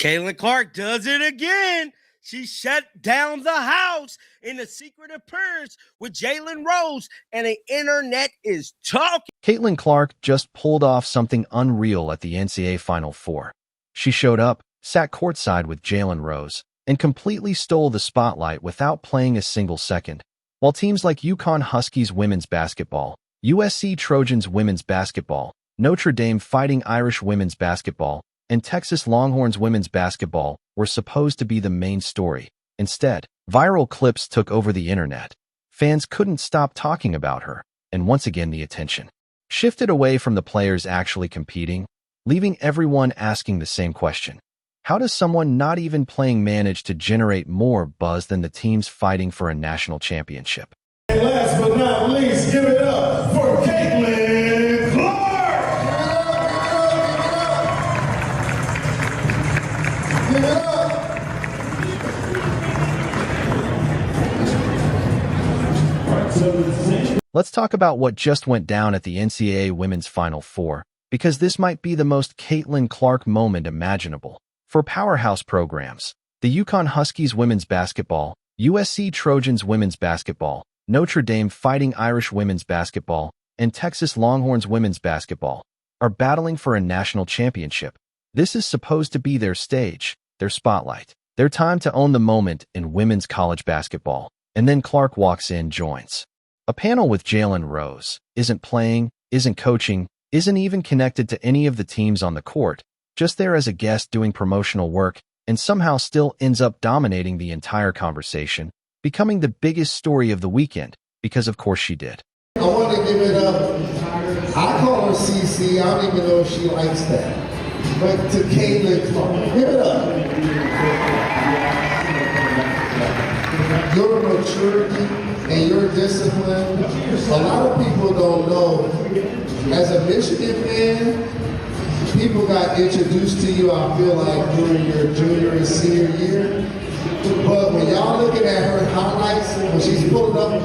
Caitlin Clark does it again. She shut down the house in a secret appearance with Jalen Rose, and the internet is talking. Caitlin Clark just pulled off something unreal at the NCAA Final Four. She showed up, sat courtside with Jalen Rose, and completely stole the spotlight without playing a single second. While teams like UConn Huskies women's basketball, USC Trojans women's basketball, Notre Dame Fighting Irish women's basketball, and Texas Longhorns women's basketball were supposed to be the main story. Instead, viral clips took over the internet. Fans couldn't stop talking about her, and once again the attention shifted away from the players actually competing, leaving everyone asking the same question. How does someone not even playing manage to generate more buzz than the teams fighting for a national championship? And last but not least, give it up for Caitlin Clark! Give it up! Let's talk about what just went down at the NCAA Women's Final Four, because this might be the most Caitlin Clark moment imaginable. For powerhouse programs, the UConn Huskies women's basketball, USC Trojans women's basketball, Notre Dame Fighting Irish women's basketball, and Texas Longhorns women's basketball are battling for a national championship. This is supposed to be their stage, their spotlight, their time to own the moment in women's college basketball. And then Clark walks in, joins a panel with Jalen Rose, isn't playing, isn't coaching, isn't even connected to any of the teams on the court, just there as a guest doing promotional work, and somehow still ends up dominating the entire conversation, becoming the biggest story of the weekend, because of course she did. I want to give it up. I call her CC. I don't even know if she likes that. But to Caitlin Clark, give it up. Your maturity and your discipline, a lot of people don't know. As a Michigan fan, people got introduced to you, I feel like, during your junior and senior year. But when y'all looking at her highlights, when she's pulling up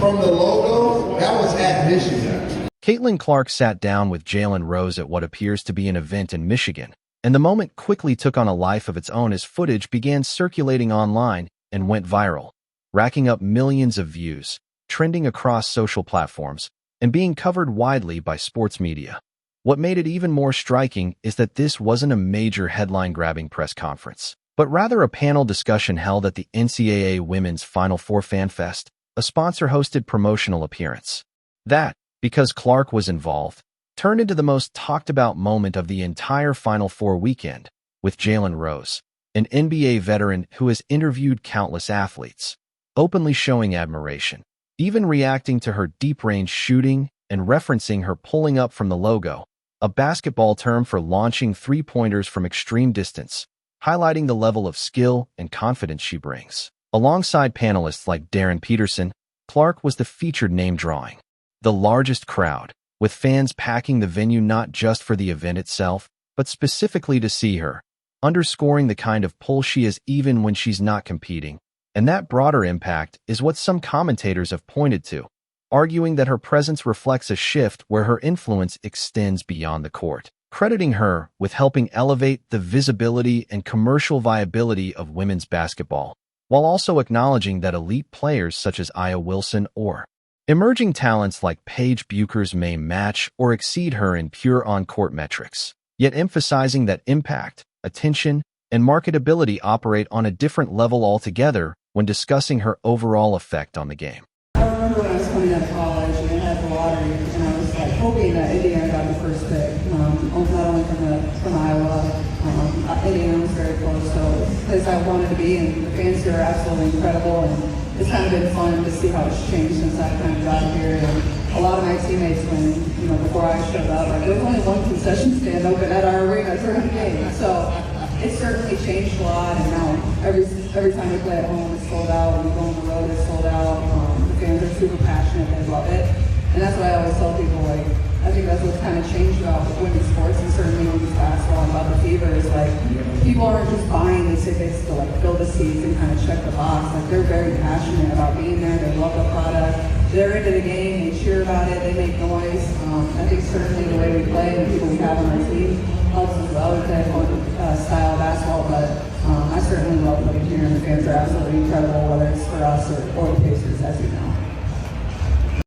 from the logo, that was at Michigan. Caitlin Clark sat down with Jalen Rose at what appears to be an event in Michigan, and the moment quickly took on a life of its own as footage began circulating online and went viral, racking up millions of views, trending across social platforms, and being covered widely by sports media. What made it even more striking is that this wasn't a major headline-grabbing press conference, but rather a panel discussion held at the NCAA Women's Final Four Fan Fest, a sponsor-hosted promotional appearance. That, because Clark was involved, turned into the most talked-about moment of the entire Final Four weekend, with Jalen Rose, an NBA veteran who has interviewed countless athletes, openly showing admiration, even reacting to her deep-range shooting and referencing her pulling up from the logo, a basketball term for launching three-pointers from extreme distance, highlighting the level of skill and confidence she brings. Alongside panelists like Darren Peterson, Clark was the featured name drawing. The largest crowd, with fans packing the venue not just for the event itself, but specifically to see her, underscoring the kind of pull she is even when she's not competing. And that broader impact is what some commentators have pointed to, arguing that her presence reflects a shift where her influence extends beyond the court, crediting her with helping elevate the visibility and commercial viability of women's basketball, while also acknowledging that elite players such as Aya Wilson or emerging talents like Paige Buchers may match or exceed her in pure on-court metrics, yet emphasizing that impact, attention, and marketability operate on a different level altogether when discussing her overall effect on the game. I remember when I was coming out of college and I had the lottery, and I was like hoping that Indiana got the first pick, not only from Iowa. Indiana was very close, so it's a place I wanted to be, and the fans here are absolutely incredible, and it's kind of been fun to see how it's changed since I've kind of gotten here. And a lot of my teammates, before I showed up, like, there was only one concession stand open at our arena during the game, so it's certainly changed a lot, and now every time we play at home, it's sold out. When we go on the road, it's sold out. The fans are super passionate; they love it, and that's what I always tell people. Like, I think that's what's kind of changed about women's sports, and certainly women's basketball, and about the fever is like people aren't just buying these tickets to like fill the seats and kind of check the box. Like, they're very passionate about being there. They love the product. They're into the game. They cheer about it. They make noise. I think certainly the way we play and the people we have on our team helps as well with that style of basketball, but I certainly love playing here, and the fans are absolutely incredible, whether it's for us or the Pacers, as you know.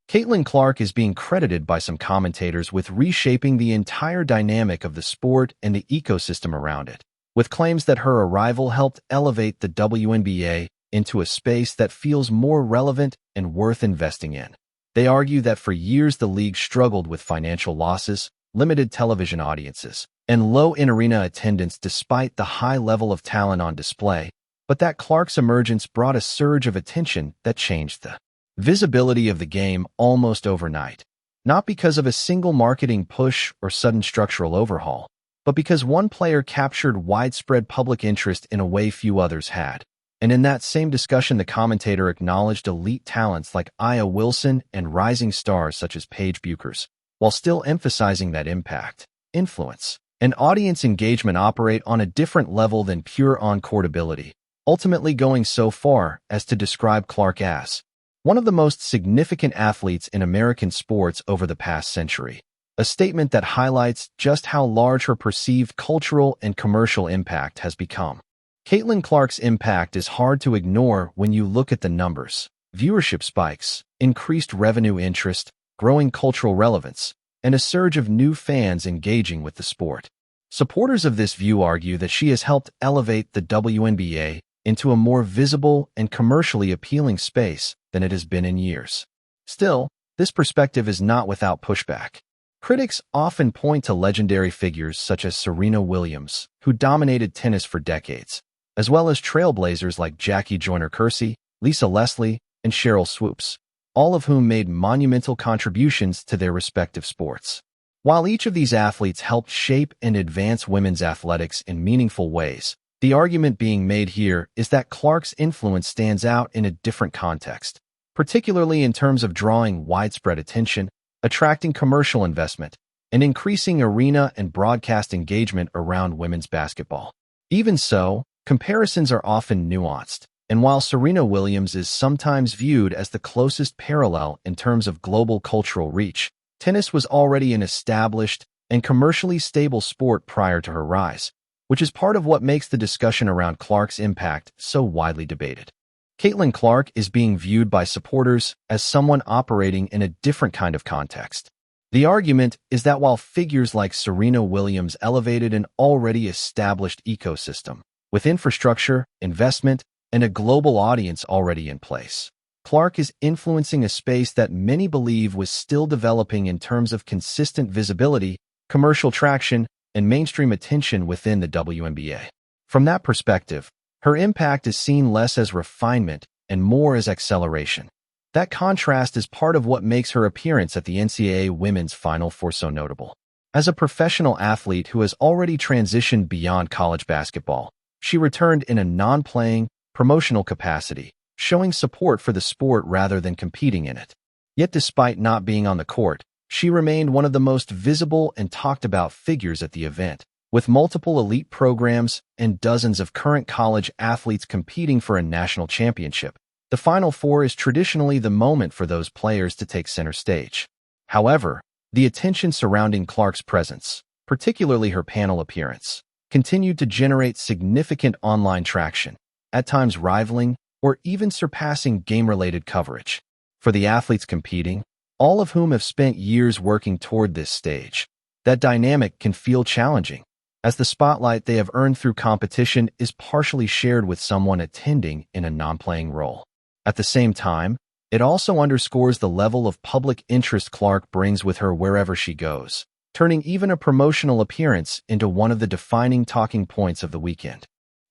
Caitlin Clark is being credited by some commentators with reshaping the entire dynamic of the sport and the ecosystem around it, with claims that her arrival helped elevate the WNBA into a space that feels more relevant and worth investing in. They argue that for years the league struggled with financial losses, limited television audiences, and low in-arena attendance despite the high level of talent on display, but that Clark's emergence brought a surge of attention that changed the visibility of the game almost overnight, not because of a single marketing push or sudden structural overhaul, but because one player captured widespread public interest in a way few others had. And in that same discussion, the commentator acknowledged elite talents like Aya Wilson and rising stars such as Paige Buchers, while still emphasizing that impact, influence, and audience engagement operate on a different level than pure on-court ability, ultimately going so far as to describe Clark as one of the most significant athletes in American sports over the past century, a statement that highlights just how large her perceived cultural and commercial impact has become. Caitlin Clark's impact is hard to ignore when you look at the numbers: viewership spikes, increased revenue interest, growing cultural relevance, and a surge of new fans engaging with the sport. Supporters of this view argue that she has helped elevate the WNBA into a more visible and commercially appealing space than it has been in years. Still, this perspective is not without pushback. Critics often point to legendary figures such as Serena Williams, who dominated tennis for decades, as well as trailblazers like Jackie Joyner-Kersee, Lisa Leslie, and Cheryl Swoops, all of whom made monumental contributions to their respective sports. While each of these athletes helped shape and advance women's athletics in meaningful ways, the argument being made here is that Clark's influence stands out in a different context, particularly in terms of drawing widespread attention, attracting commercial investment, and increasing arena and broadcast engagement around women's basketball. Even so, comparisons are often nuanced, and while Serena Williams is sometimes viewed as the closest parallel in terms of global cultural reach, tennis was already an established and commercially stable sport prior to her rise, which is part of what makes the discussion around Clark's impact so widely debated. Caitlin Clark is being viewed by supporters as someone operating in a different kind of context. The argument is that while figures like Serena Williams elevated an already established ecosystem, with infrastructure, investment, and a global audience already in place, Clark is influencing a space that many believe was still developing in terms of consistent visibility, commercial traction, and mainstream attention within the WNBA. From that perspective, her impact is seen less as refinement and more as acceleration. That contrast is part of what makes her appearance at the NCAA Women's Final Four so notable. As a professional athlete who has already transitioned beyond college basketball, she returned in a non-playing, promotional capacity, showing support for the sport rather than competing in it. Yet despite not being on the court, she remained one of the most visible and talked about figures at the event, with multiple elite programs and dozens of current college athletes competing for a national championship. The Final Four is traditionally the moment for those players to take center stage. However, the attention surrounding Clark's presence, particularly her panel appearance, continued to generate significant online traction, at times rivaling or even surpassing game-related coverage. For the athletes competing, all of whom have spent years working toward this stage, that dynamic can feel challenging, as the spotlight they have earned through competition is partially shared with someone attending in a non-playing role. At the same time, it also underscores the level of public interest Clark brings with her wherever she goes, turning even a promotional appearance into one of the defining talking points of the weekend.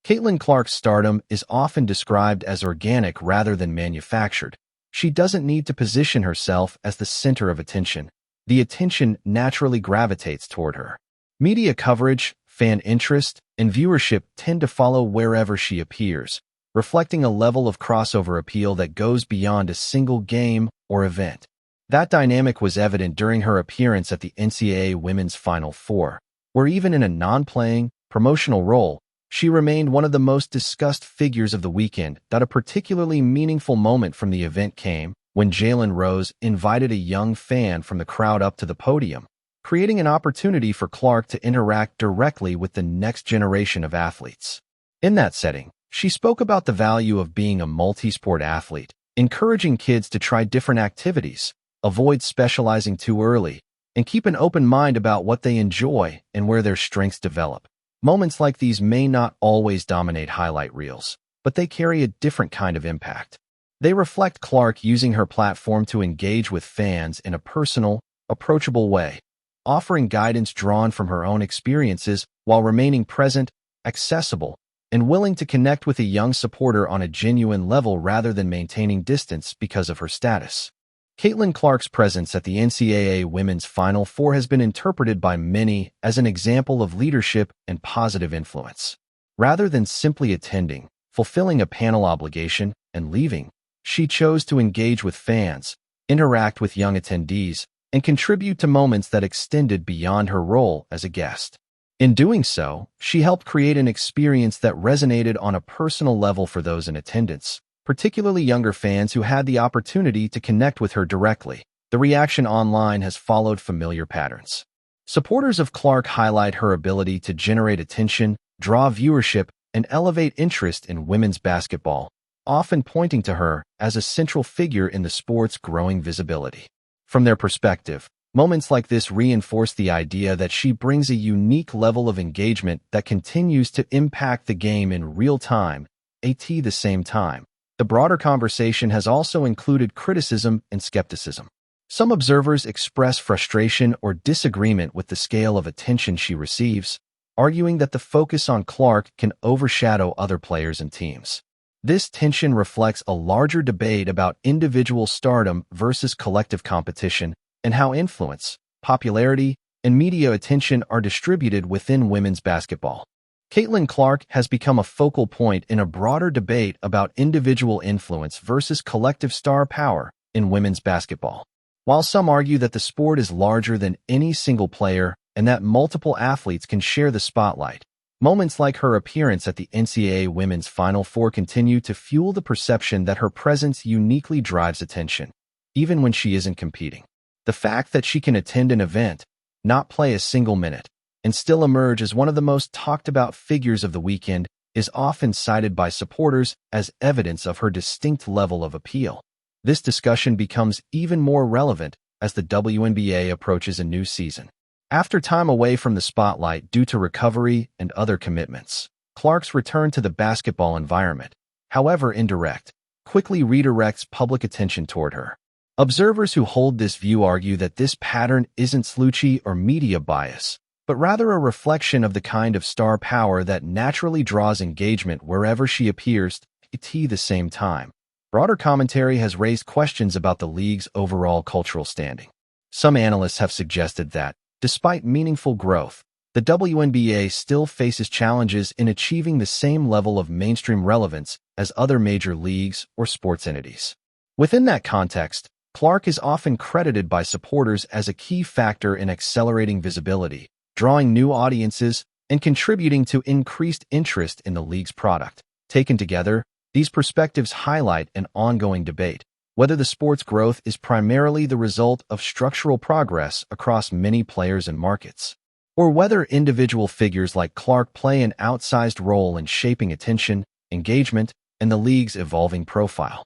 Caitlin Clark's stardom is often described as organic rather than manufactured. She doesn't need to position herself as the center of attention. The attention naturally gravitates toward her. Media coverage, fan interest, and viewership tend to follow wherever she appears, reflecting a level of crossover appeal that goes beyond a single game or event. That dynamic was evident during her appearance at the NCAA Women's Final Four, where even in a non-playing, promotional role, she remained one of the most discussed figures of the weekend. That a particularly meaningful moment from the event came when Jalen Rose invited a young fan from the crowd up to the podium, creating an opportunity for Clark to interact directly with the next generation of athletes. In that setting, she spoke about the value of being a multi-sport athlete, encouraging kids to try different activities, avoid specializing too early, and keep an open mind about what they enjoy and where their strengths develop. Moments like these may not always dominate highlight reels, but they carry a different kind of impact. They reflect Clark using her platform to engage with fans in a personal, approachable way, offering guidance drawn from her own experiences while remaining present, accessible, and willing to connect with a young supporter on a genuine level rather than maintaining distance because of her status. Caitlin Clark's presence at the NCAA Women's Final Four has been interpreted by many as an example of leadership and positive influence. Rather than simply attending, fulfilling a panel obligation, and leaving, she chose to engage with fans, interact with young attendees, and contribute to moments that extended beyond her role as a guest. In doing so, she helped create an experience that resonated on a personal level for those in attendance, particularly younger fans who had the opportunity to connect with her directly. The reaction online has followed familiar patterns. Supporters of Clark highlight her ability to generate attention, draw viewership, and elevate interest in women's basketball, often pointing to her as a central figure in the sport's growing visibility. From their perspective, moments like this reinforce the idea that she brings a unique level of engagement that continues to impact the game in real time, at the same time. The broader conversation has also included criticism and skepticism. Some observers express frustration or disagreement with the scale of attention she receives, arguing that the focus on Clark can overshadow other players and teams. This tension reflects a larger debate about individual stardom versus collective competition and how influence, popularity, and media attention are distributed within women's basketball. Caitlin Clark has become a focal point in a broader debate about individual influence versus collective star power in women's basketball. While some argue that the sport is larger than any single player and that multiple athletes can share the spotlight, moments like her appearance at the NCAA Women's Final Four continue to fuel the perception that her presence uniquely drives attention, even when she isn't competing. The fact that she can attend an event, not play a single minute, and still emerge as one of the most talked about figures of the weekend is often cited by supporters as evidence of her distinct level of appeal. This discussion becomes even more relevant as the WNBA approaches a new season. After time away from the spotlight due to recovery and other commitments, Clark's return to the basketball environment, however indirect, quickly redirects public attention toward her. Observers who hold this view argue that this pattern isn't slouchy or media bias, but rather a reflection of the kind of star power that naturally draws engagement wherever she appears at the same time. Broader commentary has raised questions about the league's overall cultural standing. Some analysts have suggested that, despite meaningful growth, the WNBA still faces challenges in achieving the same level of mainstream relevance as other major leagues or sports entities. Within that context, Clark is often credited by supporters as a key factor in accelerating visibility, drawing new audiences, and contributing to increased interest in the league's product. Taken together, these perspectives highlight an ongoing debate, whether the sport's growth is primarily the result of structural progress across many players and markets, or whether individual figures like Clark play an outsized role in shaping attention, engagement, and the league's evolving profile.